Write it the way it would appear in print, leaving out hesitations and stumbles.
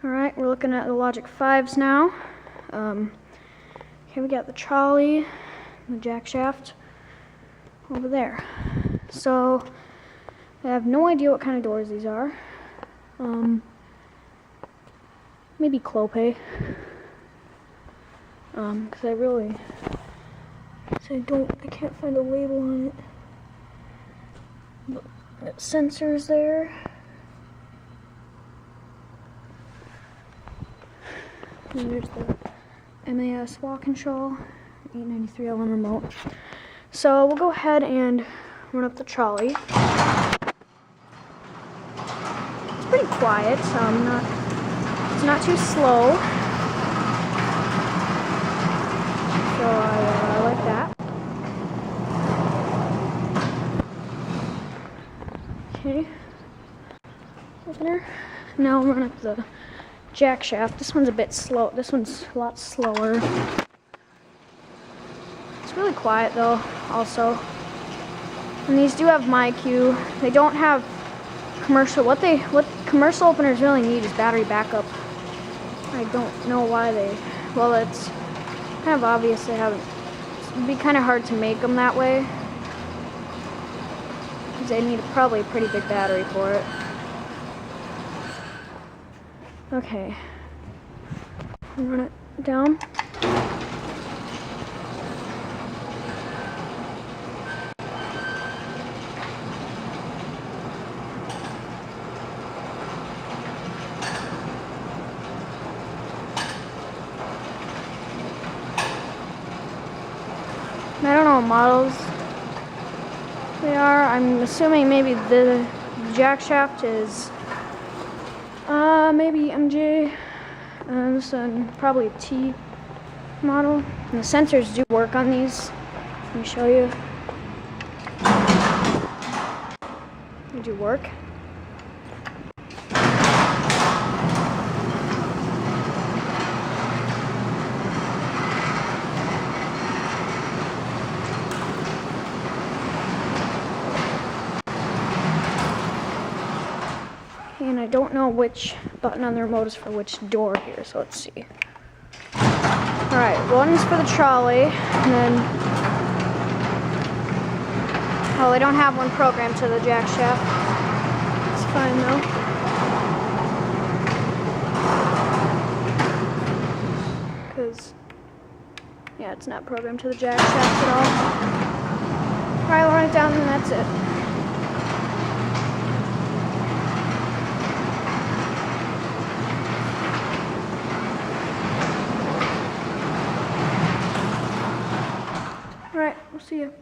Alright, we're looking at the Logic 5s now. Here we got the trolley, the jack shaft over there. So, I have no idea what kind of doors these are. Maybe Clopay. Because I can't find a label on it. But sensors there. And there's the MAS wall control, 893LM remote. So we'll go ahead and run up the trolley. It's pretty quiet, so it's not too slow. So I like that. Okay. Opener. Now we'll run up the jack shaft. This one's a bit slow. This one's a lot slower. It's really quiet though, also. And these do have MyQ. They don't have commercial. What commercial openers really need is battery backup. I don't know why well, it's kind of obvious they haven't. It'd be kind of hard to make them that way, because they need probably a pretty big battery for it. Okay, run it down. I don't know what models they are. I'm assuming maybe the jack shaft is maybe MJ, and this one probably a T model. And the sensors do work on these. Let me show you. They do work. And I don't know which button on the remote is for which door here, so let's see. Alright, one's for the trolley, and then... Oh, they don't have one programmed to the jack shaft. It's fine though. Because, yeah, it's not programmed to the jack shaft at all. Alright, we'll run it down and that's it. Alright, we'll see you.